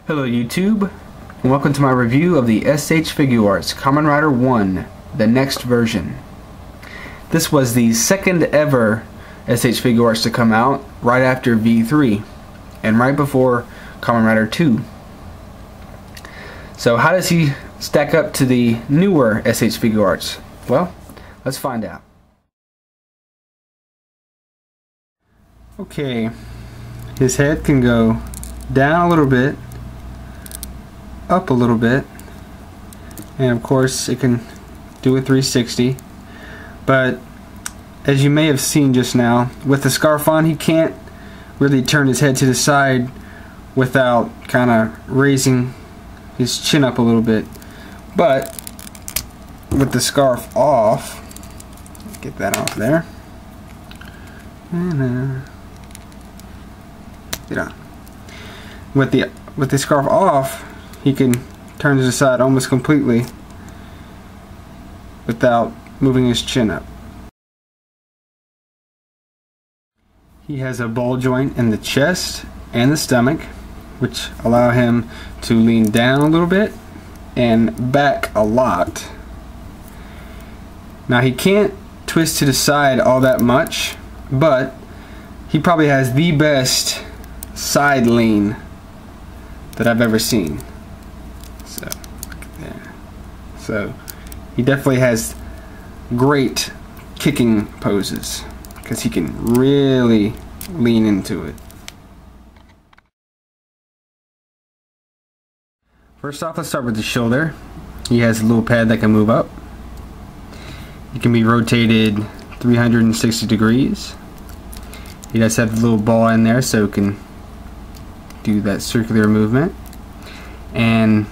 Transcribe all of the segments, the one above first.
Hello YouTube, and welcome to my review of the SH Figuarts Kamen Rider 1, the next version. This was the second ever SH Figuarts to come out, right after V3, and right before Kamen Rider 2. So how does he stack up to the newer SH Figuarts? Well, let's find out. Okay, his head can go down a little bit, up a little bit, and of course it can do a 360, but as you may have seen just now, with the scarf on, he can't really turn his head to the side without kind of raising his chin up a little bit. But with the scarf off, get that off there, and get on. With the scarf off, he can turn to the side almost completely without moving his chin up. He has a ball joint in the chest and the stomach, which allow him to lean down a little bit and back a lot. Now he can't twist to the side all that much, but he probably has the best side lean that I've ever seen. So, look at there. So, he definitely has great kicking poses because he can really lean into it. First off, let's start with the shoulder. He has a little pad that can move up. It can be rotated 360 degrees. He does have the little ball in there so it can do that circular movement. And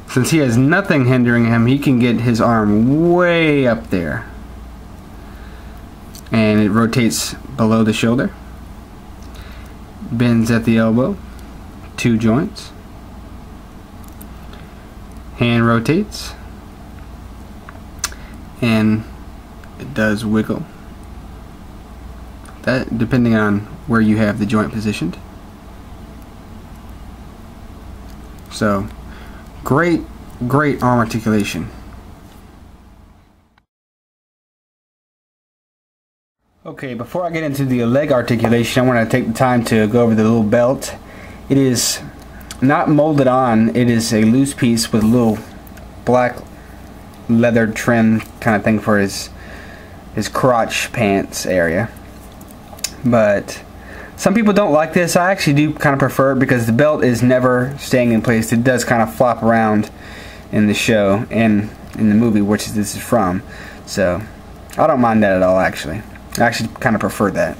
since he has nothing hindering him, he can get his arm way up there. And it rotates below the shoulder. Bends at the elbow. 2 joints. Hand rotates. And it does wiggle. That depending on where you have the joint positioned. So, great arm articulation. Okay, before I get into the leg articulation, I want to take the time to go over the little belt. It is not molded on, it is a loose piece with a little black leather trim kind of thing for his crotch pants area. But some people don't like this. I actually do kind of prefer it because the belt is never staying in place. It does kind of flop around in the show and in the movie, which this is from. So I don't mind that at all, actually. I actually kind of prefer that.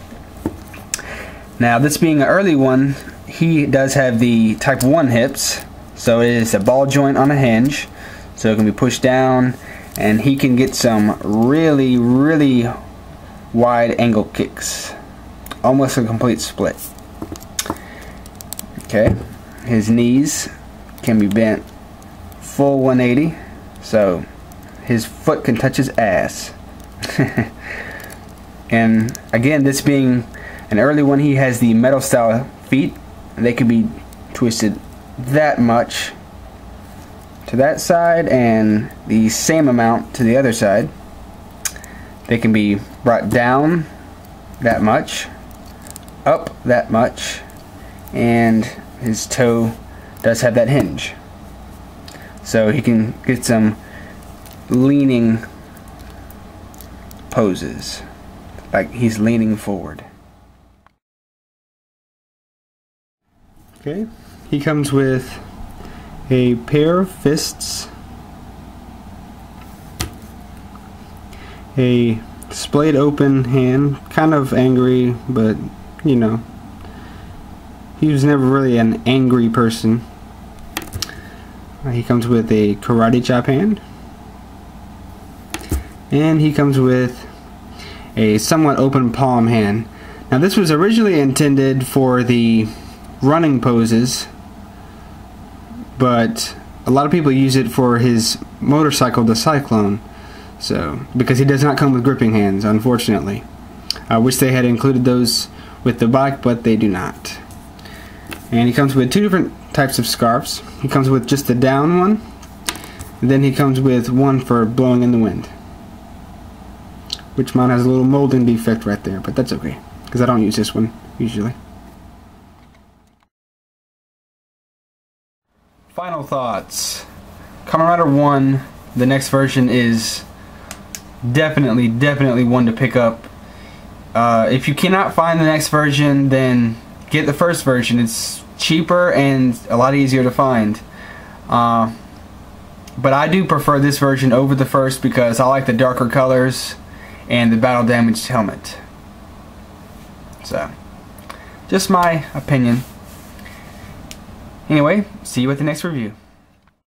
Now, this being an early one, he does have the type 1 hips. So it is a ball joint on a hinge. So it can be pushed down, and he can get some really wide angle kicks. Almost a complete split. Okay, his knees can be bent full 180, so his foot can touch his ass. And again, this being an early one, he has the metal style feet, and they can be twisted that much to that side and the same amount to the other side. They can be brought down that much, up that much, and his toe does have that hinge, so he can get some leaning poses, like he's leaning forward. Okay, he comes with a pair of fists, a splayed open hand, kind of angry, but you know, he was never really an angry person. He comes with a karate chop hand, and he comes with a somewhat open palm hand. Now, this was originally intended for the running poses, but a lot of people use it for his motorcycle, the Cyclone. So, because he does not come with gripping hands, unfortunately. I wish they had included those with the bike, but they do not. And he comes with 2 different types of scarves. He comes with just the down one, and then he comes with one for blowing in the wind, which mine has a little molding defect right there, but that's okay because I don't use this one usually. Final thoughts. Kamen Rider 1, the next version, is definitely one to pick up. If you cannot find the next version, then get the first version. It's cheaper and a lot easier to find. But I do prefer this version over the first because I like the darker colors and the battle damaged helmet. So, just my opinion. Anyway, see you at the next review.